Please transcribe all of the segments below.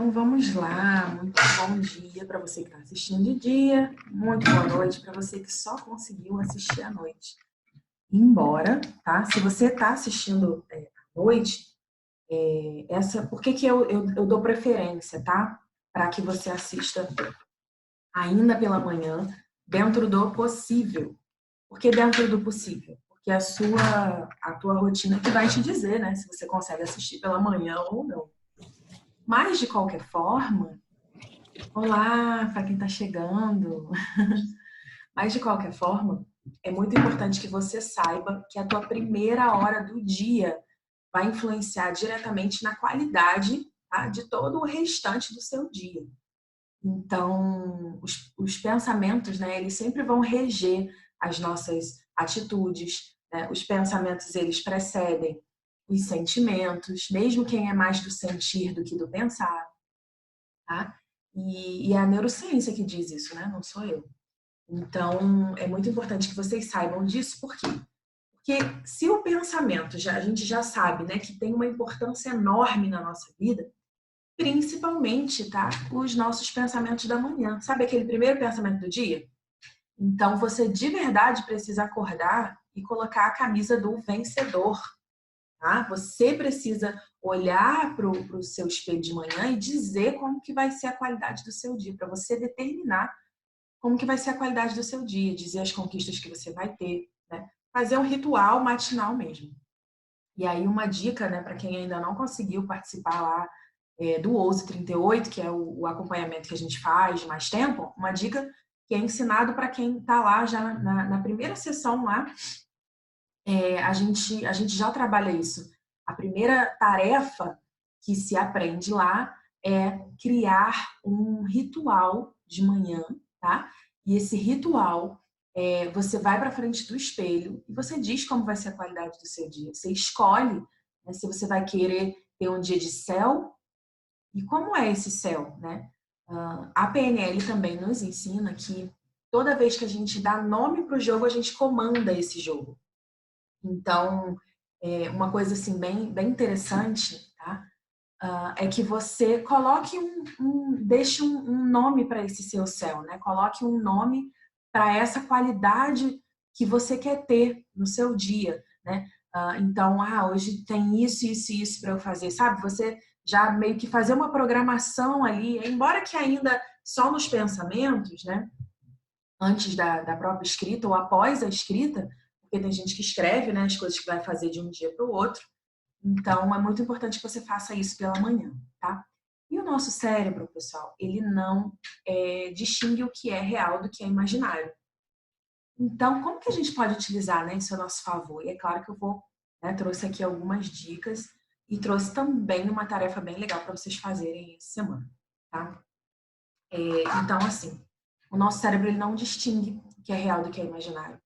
Então vamos lá, muito bom dia para você que está assistindo de dia, muito boa noite para você que só conseguiu assistir à noite. Embora, tá? Se você está assistindo à noite, por que eu dou preferência, tá? Para que você assista ainda pela manhã, dentro do possível. Por que dentro do possível? Porque a tua rotina que vai te dizer, né? Se você consegue assistir pela manhã ou não. Mas, de qualquer forma, olá, para quem está chegando. Mas, de qualquer forma, é muito importante que você saiba que a tua primeira hora do dia vai influenciar diretamente na qualidade, tá, de todo o restante do seu dia. Então, os pensamentos, né, eles sempre vão reger as nossas atitudes, né? Os pensamentos, eles precedem os sentimentos, mesmo quem é mais do sentir do que do pensar, tá? E é a neurociência que diz isso, né? Não sou eu. Então, é muito importante que vocês saibam disso, por quê? Porque se o pensamento, a gente já sabe, né, que tem uma importância enorme na nossa vida, principalmente, tá, os nossos pensamentos da manhã. Sabe aquele primeiro pensamento do dia? Então, você de verdade precisa acordar e colocar a camisa do vencedor, tá? Você precisa olhar para o seu espelho de manhã e dizer como que vai ser a qualidade do seu dia, para você determinar como que vai ser a qualidade do seu dia, dizer as conquistas que você vai ter, né? Fazer um ritual matinal mesmo. E aí uma dica, né, para quem ainda não conseguiu participar lá do Ouse 38, que é o acompanhamento que a gente faz de mais tempo, uma dica que é ensinado para quem está lá já na primeira sessão lá, a gente já trabalha isso. A primeira tarefa que se aprende lá é criar um ritual de manhã, tá? E esse ritual, você vai para frente do espelho e você diz como vai ser a qualidade do seu dia. Você escolhe, né, se você vai querer ter um dia de céu e como é esse céu, né? A PNL também nos ensina que toda vez que a gente dá nome para o jogo, a gente comanda esse jogo. Então, uma coisa assim bem interessante, tá? É que você coloque deixe um nome para esse seu céu, né? Coloque um nome para essa qualidade que você quer ter no seu dia, né? Então, hoje tem isso, isso e isso para eu fazer, sabe? Você já meio que fazer uma programação ali, embora que ainda só nos pensamentos, né? Antes da própria escrita ou após a escrita, porque tem gente que escreve, né, as coisas que vai fazer de um dia para o outro. Então, é muito importante que você faça isso pela manhã, tá? E o nosso cérebro, pessoal, ele não distingue o que é real do que é imaginário. Então, como que a gente pode utilizar, né, isso a nosso favor? E é claro que eu trouxe aqui algumas dicas e trouxe também uma tarefa bem legal para vocês fazerem essa semana, tá? Então, assim, o nosso cérebro ele não distingue o que é real do que é imaginário.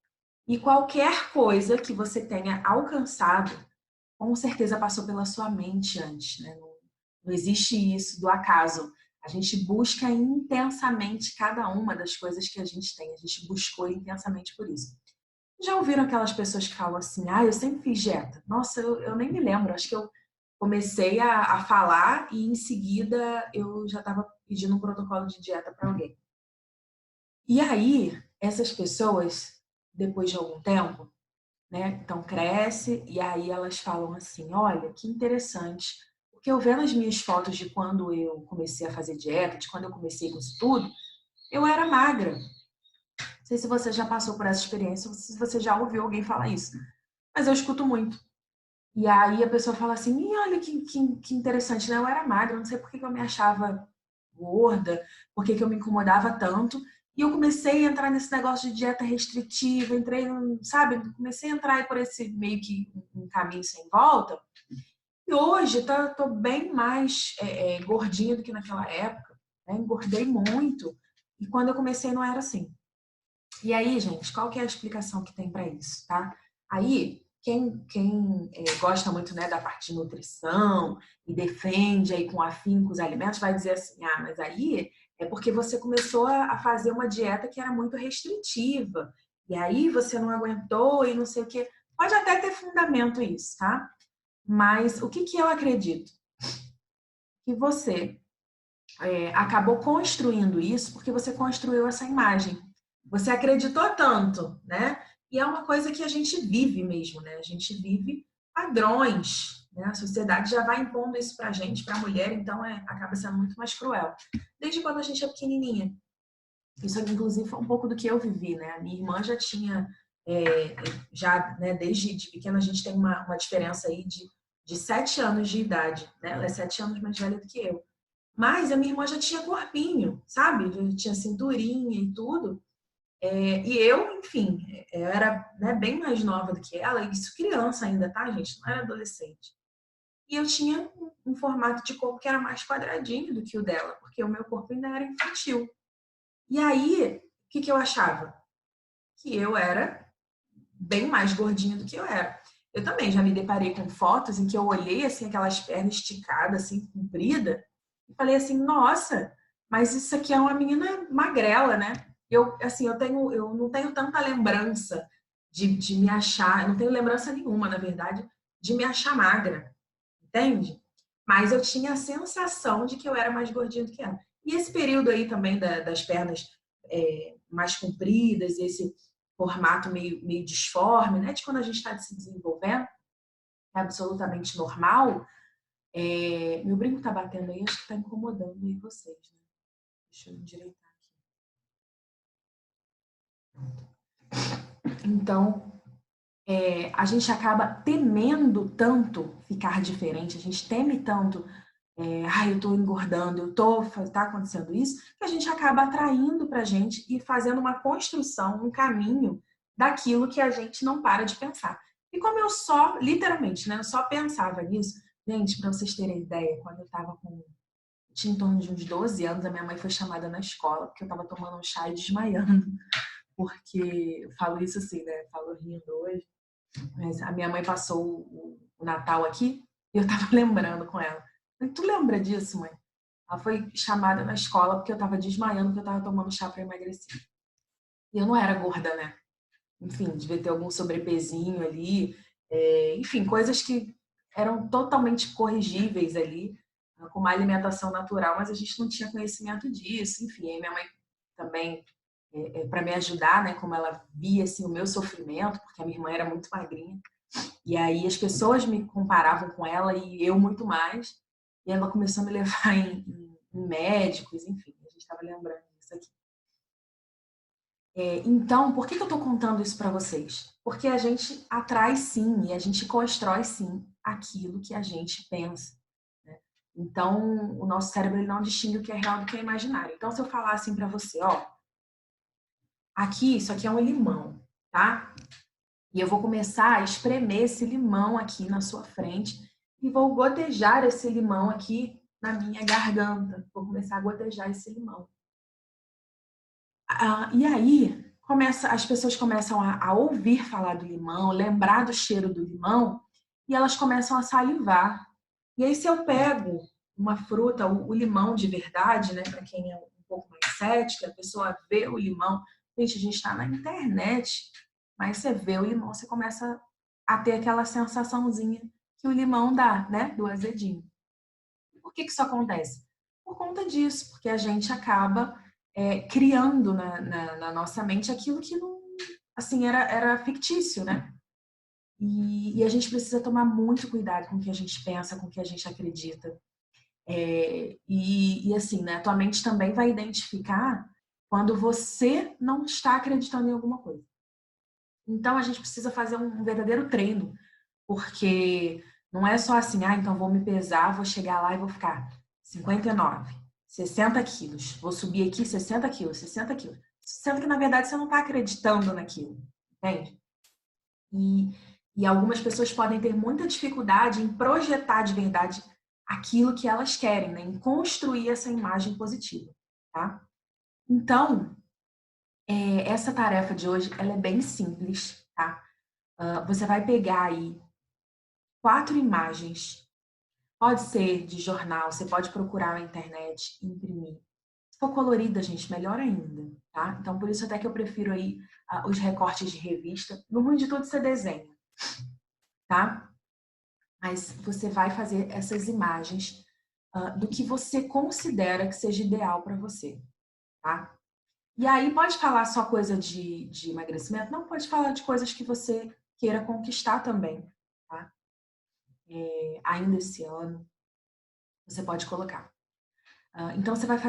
E qualquer coisa que você tenha alcançado, com certeza passou pela sua mente antes, né? Não existe isso do acaso. A gente busca intensamente cada uma das coisas que a gente tem. A gente buscou intensamente por isso. Já ouviram aquelas pessoas que falam assim, eu sempre fiz dieta? Nossa, eu nem me lembro. Acho que eu comecei a falar e em seguida eu já estava pedindo um protocolo de dieta para alguém. E aí, essas pessoas, depois de algum tempo, né, então cresce e aí elas falam assim, olha, que interessante, porque eu vendo as minhas fotos de quando eu comecei a fazer dieta, de quando eu comecei com isso tudo, eu era magra. Não sei se você já passou por essa experiência, se você já ouviu alguém falar isso, mas eu escuto muito. E aí a pessoa fala assim, olha que interessante, né? Eu era magra, não sei por que eu me achava gorda, por que eu me incomodava tanto. E eu comecei a entrar nesse negócio de dieta restritiva, sabe? Comecei a entrar por esse meio que um caminho sem volta. E hoje tô bem mais gordinha do que naquela época, né? Engordei muito. E quando eu comecei não era assim. E aí, gente, qual que é a explicação que tem para isso, tá? Aí, quem gosta muito, né, da parte de nutrição e defende aí com afinco os alimentos, vai dizer assim, mas aí é porque você começou a fazer uma dieta que era muito restritiva, e aí você não aguentou e não sei o quê. Pode até ter fundamento isso, tá? Mas o que eu acredito? Que você acabou construindo isso porque você construiu essa imagem. Você acreditou tanto, né? E é uma coisa que a gente vive mesmo, né? A gente vive padrões, né? A sociedade já vai impondo isso pra gente, pra mulher, então acaba sendo muito mais cruel. Desde quando a gente é pequenininha. Isso, inclusive, foi um pouco do que eu vivi, né? A minha irmã já tinha, já, né, desde de pequena, a gente tem uma diferença aí de 7 anos de idade, né? Ela é 7 anos mais velha do que eu. Mas a minha irmã já tinha corpinho, sabe? Já tinha cinturinha e tudo. E eu, enfim, eu era, né, bem mais nova do que ela, isso criança ainda, tá, gente? Não era adolescente. E eu tinha um formato de corpo que era mais quadradinho do que o dela, porque o meu corpo ainda era infantil. E aí, o que, que eu achava? Que eu era bem mais gordinha do que eu era. Eu também já me deparei com fotos em que eu olhei assim aquelas pernas esticadas, assim, comprida, e falei assim, nossa, mas isso aqui é uma menina magrela, né? Eu, assim, eu não tenho tanta lembrança de me achar, eu não tenho lembrança nenhuma, na verdade, de me achar magra, entende? Mas eu tinha a sensação de que eu era mais gordinha do que ela. E esse período aí também das pernas mais compridas, esse formato meio disforme, né? De quando a gente está se desenvolvendo, é absolutamente normal. Meu brinco tá batendo aí, acho que tá incomodando aí vocês, né? Deixa eu endireitar aqui. Então, a gente acaba temendo tanto ficar diferente, a gente teme tanto, eu tô engordando, tá acontecendo isso, que a gente acaba atraindo pra gente e fazendo uma construção, um caminho daquilo que a gente não para de pensar. E como eu só, literalmente, né, eu só pensava nisso, gente, pra vocês terem ideia, quando eu tava tinha em torno de uns 12 anos, a minha mãe foi chamada na escola, porque eu tava tomando um chá e desmaiando, porque eu falo isso assim, né, falo rindo hoje, mas a minha mãe passou o Natal aqui e eu tava lembrando com ela. Tu lembra disso, mãe? Ela foi chamada na escola porque eu tava desmaiando, porque eu tava tomando chá para emagrecer. E eu não era gorda, né? Enfim, devia ter algum sobrepesinho ali. Enfim, coisas que eram totalmente corrigíveis ali, com uma alimentação natural, mas a gente não tinha conhecimento disso. Enfim, aí minha mãe também, para me ajudar, né? Como ela via assim, o meu sofrimento, porque a minha irmã era muito magrinha. E aí as pessoas me comparavam com ela e eu muito mais. E ela começou a me levar em médicos, enfim, a gente estava lembrando disso aqui. Então, por que eu estou contando isso para vocês? Porque a gente atrai sim e a gente constrói sim aquilo que a gente pensa. Né? Então, o nosso cérebro ele não distingue o que é real do que é imaginário. Então, se eu falar assim para você, ó, aqui, isso aqui é um limão, tá? E eu vou começar a espremer esse limão aqui na sua frente e vou gotejar esse limão aqui na minha garganta. Vou começar a gotejar esse limão. E aí, as pessoas começam a ouvir falar do limão, lembrar do cheiro do limão, e elas começam a salivar. E aí, se eu pego uma fruta, o limão de verdade, né, para quem é um pouco mais cético, a pessoa vê o limão. Gente, a gente está na internet, mas você vê o limão, você começa a ter aquela sensaçãozinha que o limão dá, né, do azedinho. Por que isso acontece? Por conta disso, porque a gente acaba criando na nossa mente aquilo que não, assim, era fictício, né? E a gente precisa tomar muito cuidado com o que a gente pensa, com o que a gente acredita. E assim, né? A tua mente também vai identificar quando você não está acreditando em alguma coisa. Então a gente precisa fazer um verdadeiro treino, porque não é só assim, então vou me pesar, vou chegar lá e vou ficar 59, 60 quilos, vou subir aqui 60 quilos, 60 quilos. Sendo que, na verdade, você não está acreditando naquilo, entende? E, e algumas pessoas podem ter muita dificuldade em projetar de verdade aquilo que elas querem, né? Em construir essa imagem positiva, tá? Então, essa tarefa de hoje, ela é bem simples, tá? Você vai pegar aí 4 imagens. Pode ser de jornal, você pode procurar na internet e imprimir. Se for colorida, gente, melhor ainda, tá? Então, por isso até que eu prefiro aí os recortes de revista. No ruim de tudo, você desenha, tá? Mas você vai fazer essas imagens do que você considera que seja ideal para você, tá? E aí pode falar só coisa de emagrecimento? Não, pode falar de coisas que você queira conquistar também, tá? Ainda esse ano, você pode colocar. Então, você vai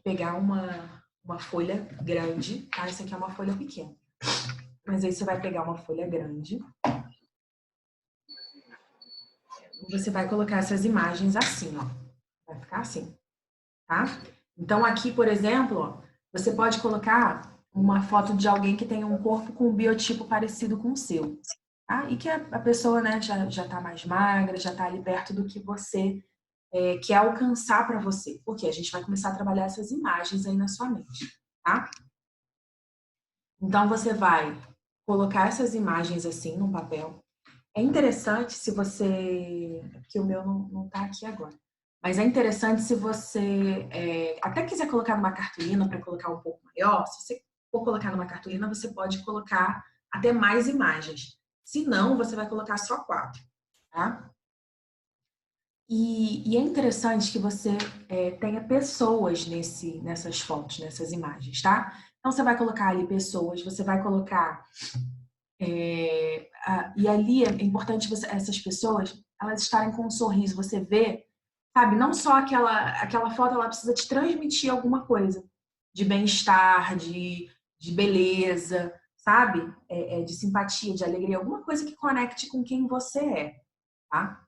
pegar uma folha grande, tá? Essa aqui é uma folha pequena. Mas aí você vai pegar uma folha grande e você vai colocar essas imagens assim, ó. Vai ficar assim, tá? Então, aqui, por exemplo, ó, você pode colocar uma foto de alguém que tem um corpo com um biotipo parecido com o seu, tá? E que a pessoa, né, já tá mais magra, já tá ali perto do que você quer alcançar para você. Porque a gente vai começar a trabalhar essas imagens aí na sua mente, tá? Então, você vai colocar essas imagens assim no papel. É interessante se você... Porque o meu não tá aqui agora. Mas é interessante se você até quiser colocar numa cartolina para colocar um pouco maior. Se você for colocar numa cartolina, você pode colocar até mais imagens. Se não, você vai colocar só 4, tá? E é interessante que você tenha pessoas nessas fotos, nessas imagens, tá? Então, você vai colocar ali pessoas, você vai colocar... e ali é importante essas pessoas, elas estarem com um sorriso. Você vê, sabe? Não só aquela foto, ela precisa te transmitir alguma coisa de bem-estar, de beleza, sabe? De simpatia, de alegria, alguma coisa que conecte com quem você é, tá?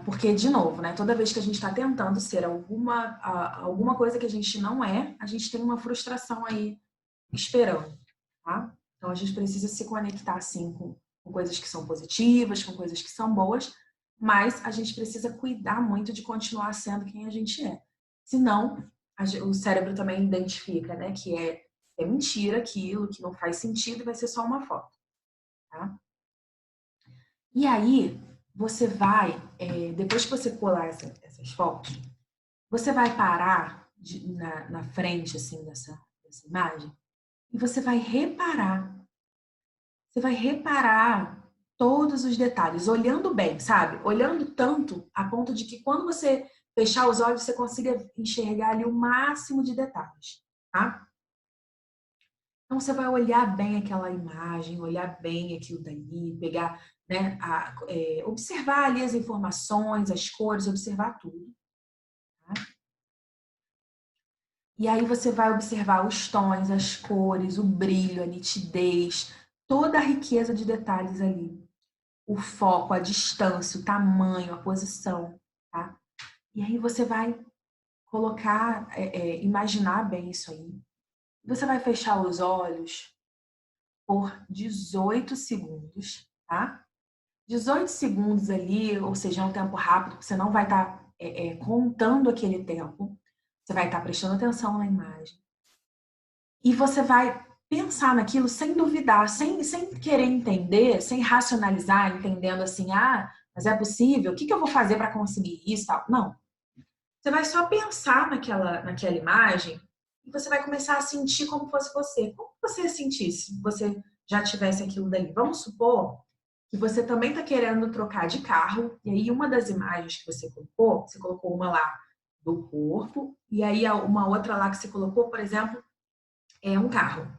Porque, de novo, né, toda vez que a gente está tentando ser alguma coisa que a gente não é, a gente tem uma frustração aí esperando, tá? Então, a gente precisa se conectar, sim, com coisas que são positivas, com coisas que são boas, mas a gente precisa cuidar muito de continuar sendo quem a gente é. Senão, o cérebro também identifica, né, que é mentira aquilo, que não faz sentido e vai ser só uma foto, tá? E aí, você vai, depois que você colar essas fotos, você vai parar na frente, assim, dessa imagem e você vai reparar. Você vai reparar todos os detalhes, olhando bem, sabe? Olhando tanto a ponto de que quando você fechar os olhos, você consiga enxergar ali o máximo de detalhes, tá? Então, você vai olhar bem aquela imagem, olhar bem aquilo dali, pegar, né, observar ali as informações, as cores, observar tudo. Tá? E aí você vai observar os tons, as cores, o brilho, a nitidez, toda a riqueza de detalhes ali. O foco, a distância, o tamanho, a posição, tá? E aí você vai colocar, imaginar bem isso aí. Você vai fechar os olhos por 18 segundos, tá? 18 segundos ali, ou seja, é um tempo rápido, você não vai estar contando aquele tempo, você vai estar prestando atenção na imagem. E você vai pensar naquilo sem duvidar, sem querer entender, sem racionalizar, entendendo assim, mas é possível, o que eu vou fazer para conseguir isso? Tal. Não. Você vai só pensar naquela imagem e você vai começar a sentir como fosse você. Como você ia sentir se você já tivesse aquilo dali? Vamos supor que você também está querendo trocar de carro, e aí uma das imagens que você colocou uma lá do corpo, e aí uma outra lá que você colocou, por exemplo, é um carro.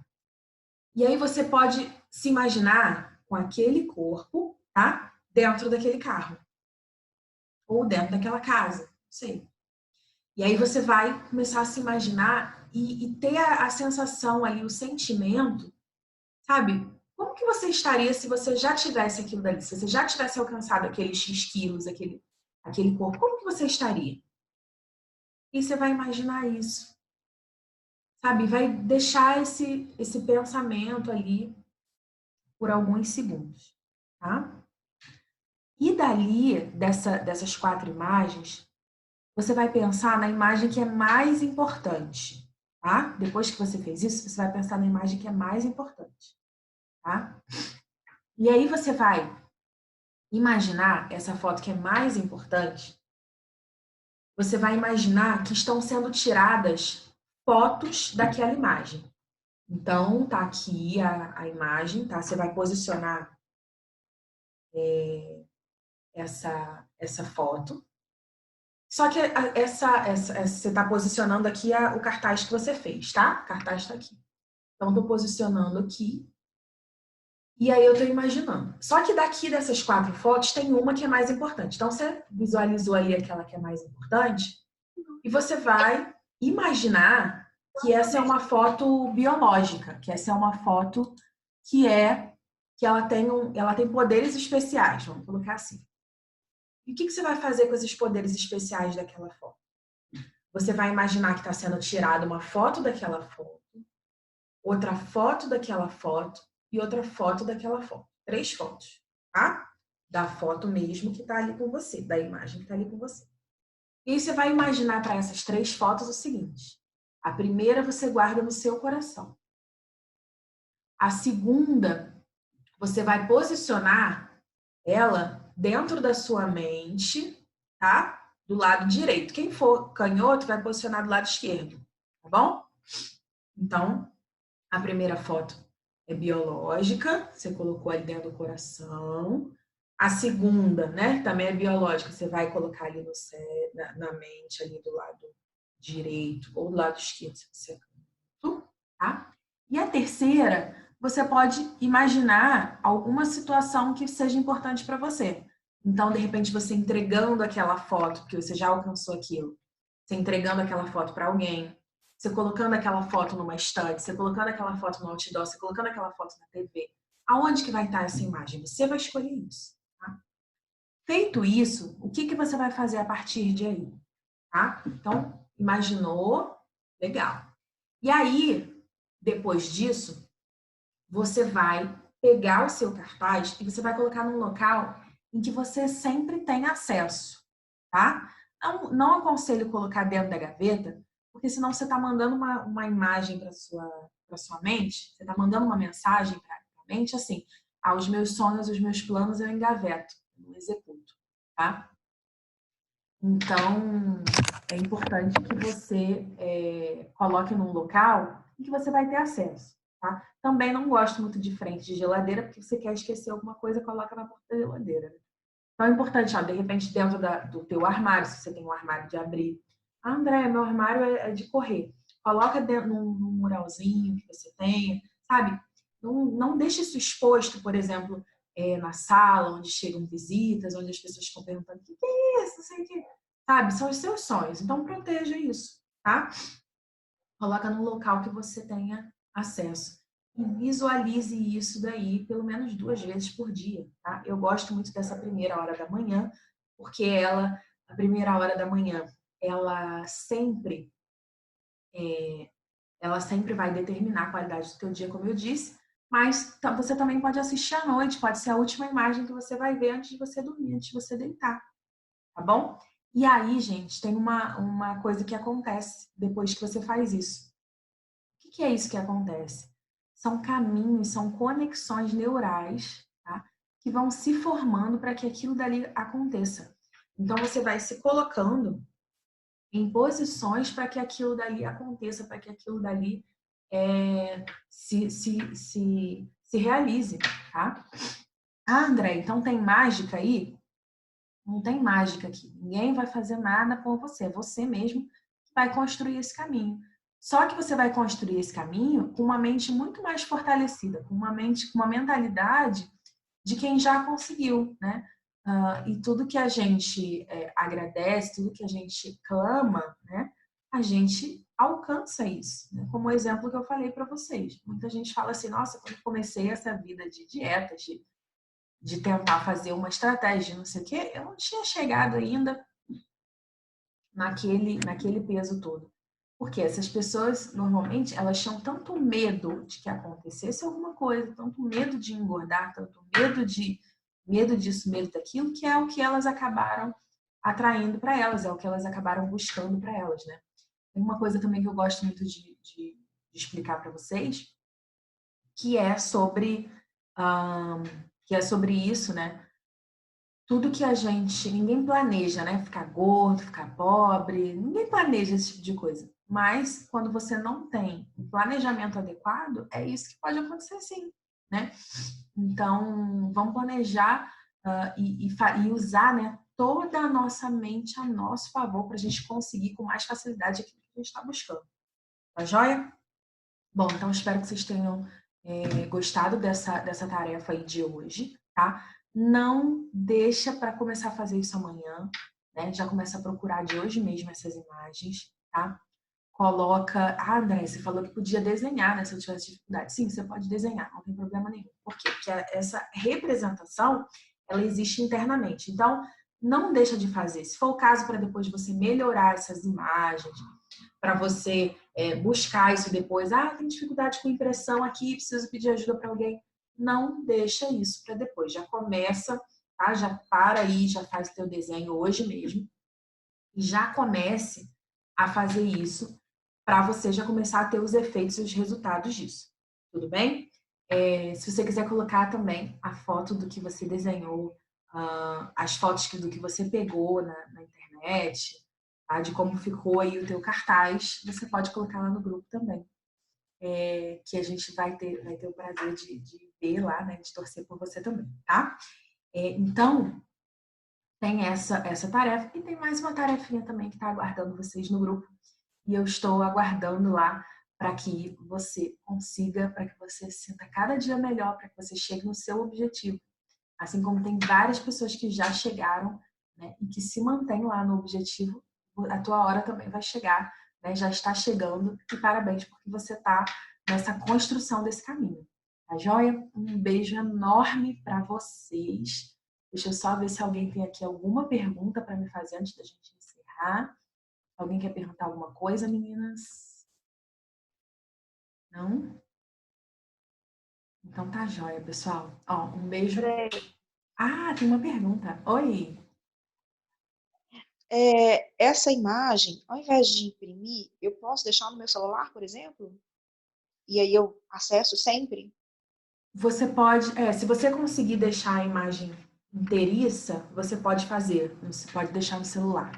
E aí você pode se imaginar com aquele corpo, tá? Dentro daquele carro. Ou dentro daquela casa, não sei. E aí você vai começar a se imaginar e ter a sensação ali, o sentimento, sabe? Como que você estaria se você já tivesse aquilo dali? Se você já tivesse alcançado aqueles X quilos, aquele corpo, como que você estaria? E você vai imaginar isso, sabe? Vai deixar esse pensamento ali por alguns segundos, tá? E dali, dessas 4 imagens, você vai pensar na imagem que é mais importante, tá? Depois que você fez isso, você vai pensar na imagem que é mais importante, tá? E aí você vai imaginar essa foto que é mais importante, você vai imaginar que estão sendo tiradas fotos daquela imagem. Então, tá aqui a imagem, tá? Você vai posicionar essa foto. Só que você está posicionando aqui o cartaz que você fez, tá? O cartaz está aqui. Então, estou posicionando aqui. E aí eu estou imaginando. Só que daqui dessas 4 fotos tem uma que é mais importante. Então, você visualizou ali aquela que é mais importante. E você vai imaginar que essa é uma foto biológica. Que essa é uma foto que ela tem poderes especiais. Vamos colocar assim. E o que você vai fazer com esses poderes especiais daquela foto? Você vai imaginar que está sendo tirada uma foto daquela foto, outra foto daquela foto e outra foto daquela foto. 3 fotos, tá? Da foto mesmo que está ali com você, da imagem que está ali com você. E aí você vai imaginar para essas 3 fotos o seguinte. A primeira você guarda no seu coração. A segunda, você vai posicionar ela dentro da sua mente, tá? Do lado direito. Quem for canhoto vai posicionar do lado esquerdo, tá bom? Então, a primeira foto é biológica, você colocou ali dentro do coração. A segunda, né, também é biológica, você vai colocar ali na mente, ali do lado direito ou do lado esquerdo, se você canhoto, tá? E a terceira, você pode imaginar alguma situação que seja importante para você. Então, de repente, você entregando aquela foto, porque você já alcançou aquilo, você entregando aquela foto para alguém, você colocando aquela foto numa estante, você colocando aquela foto no outdoor, você colocando aquela foto na TV. Aonde que vai estar essa imagem? Você vai escolher isso. Tá? Feito isso, o que você vai fazer a partir de aí? Tá? Então, imaginou? Legal. E aí, depois disso, você vai pegar o seu cartaz e você vai colocar num local em que você sempre tem acesso, tá? Não aconselho colocar dentro da gaveta, porque senão você está mandando uma imagem para sua mente, você está mandando uma mensagem para a mente assim, os meus sonhos, os meus planos eu engaveto, não executo, tá? Então, é importante que você coloque num local em que você vai ter acesso. Tá? Também não gosto muito de frente de geladeira, porque você quer esquecer alguma coisa, coloca na porta da geladeira. Né? Então é importante, de repente, dentro do teu armário, se você tem um armário de abrir. Ah, André, meu armário é de correr. Coloca dentro num muralzinho que você tenha, sabe? Não deixe isso exposto, por exemplo, na sala, onde chegam visitas, onde as pessoas ficam perguntando o que é isso, não sei o que. Sabe? São os seus sonhos. Então proteja isso, tá? Coloca num local que você tenha acesso. E visualize isso daí pelo menos 2 vezes por dia, tá? Eu gosto muito dessa primeira hora da manhã, porque a primeira hora da manhã, ela sempre, ela sempre vai determinar a qualidade do teu dia, como eu disse, mas você também pode assistir à noite, pode ser a última imagem que você vai ver antes de você dormir, antes de você deitar, tá bom? E aí, gente, tem uma coisa que acontece depois que você faz isso. O que é isso que acontece? São caminhos, são conexões neurais, tá? Que vão se formando para que aquilo dali aconteça. Então, você vai se colocando em posições para que aquilo dali aconteça, para que aquilo dali se realize, tá? Ah, André, então tem mágica aí? Não tem mágica aqui. Ninguém vai fazer nada por você. É você mesmo que vai construir esse caminho. Só que você vai construir esse caminho com uma mente muito mais fortalecida, com uma mentalidade de quem já conseguiu, né? E tudo que a gente agradece, tudo que a gente clama, né? A gente alcança isso, né? Como o exemplo que eu falei para vocês. Muita gente fala assim, nossa, quando eu comecei essa vida de dieta, de tentar fazer uma estratégia, não sei o quê, eu não tinha chegado ainda naquele peso todo. Porque essas pessoas, normalmente, elas tinham tanto medo de que acontecesse alguma coisa, tanto medo de engordar, tanto medo disso, medo daquilo, que é o que elas acabaram atraindo para elas, é o que elas acabaram buscando para elas, né? Tem uma coisa também que eu gosto muito de explicar para vocês, que é sobre isso, né? Tudo que a gente, ninguém planeja, né? Ficar gordo, ficar pobre, ninguém planeja esse tipo de coisa. Mas quando você não tem um planejamento adequado, é isso que pode acontecer sim, né? Então, vamos planejar e usar, né? toda a nossa mente a nosso favor para a gente conseguir com mais facilidade aquilo que a gente está buscando. Tá joia? Bom, então espero que vocês tenham gostado dessa tarefa aí de hoje, tá? Não deixa para começar a fazer isso amanhã, né? Já começa a procurar de hoje mesmo essas imagens, tá? Coloca... Ah, André, você falou que podia desenhar, né? Se eu tivesse dificuldade. Sim, você pode desenhar, não tem problema nenhum. Por quê? Porque essa representação, ela existe internamente. Então, não deixa de fazer. Se for o caso, para depois você melhorar essas imagens, para você buscar isso depois. Ah, tem dificuldade com impressão aqui, preciso pedir ajuda para alguém. Não deixa isso para depois. Já começa, tá? Já para aí, já faz o teu desenho hoje mesmo. E já comece a fazer isso para você já começar a ter os efeitos e os resultados disso. Tudo bem? Se você quiser colocar também a foto do que você desenhou, as fotos do que você pegou na internet, tá? De como ficou aí o teu cartaz, você pode colocar lá no grupo também. Que a gente vai ter o prazer de ver lá, né? De torcer por você também, tá? Então, tem essa tarefa e tem mais uma tarefinha também que está aguardando vocês no grupo. E eu estou aguardando lá para que você consiga, para que você se sinta cada dia melhor, para que você chegue no seu objetivo. Assim como tem várias pessoas que já chegaram, né, e que se mantêm lá no objetivo, a tua hora também vai chegar, né, já está chegando. E parabéns, porque você está nessa construção desse caminho. Tá joia? Um beijo enorme para vocês. Deixa eu só ver se alguém tem aqui alguma pergunta para me fazer antes da gente encerrar. Alguém quer perguntar alguma coisa, meninas? Não? Então tá joia, pessoal. Ó, um beijo. Ah, tem uma pergunta. Oi. Essa imagem, ao invés de imprimir, eu posso deixar no meu celular, por exemplo? E aí eu acesso sempre? Você pode, se você conseguir deixar a imagem inteiriça, você pode fazer. Você pode deixar no celular,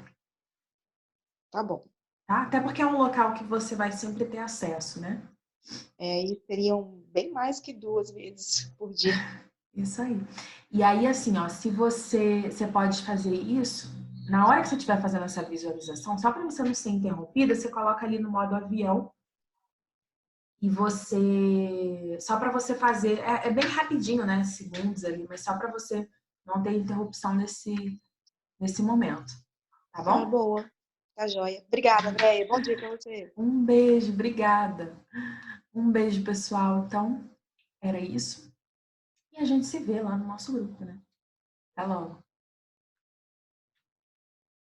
Tá bom. tá? Até porque é um local que você vai sempre ter acesso, né? E seriam bem mais que 2 vezes por dia. Isso aí. E aí, assim, ó, se você pode fazer isso, na hora que você estiver fazendo essa visualização, só para você não ser interrompida, você coloca ali no modo avião e você, só para você fazer, é bem rapidinho, né, segundos ali, mas só para você não ter interrupção nesse momento, tá Tá bom? boa. Tá joia. Obrigada, Andréia. Bom dia pra você. Um beijo, obrigada. Um beijo, pessoal. Então, era isso. E a gente se vê lá no nosso grupo, né? Até logo.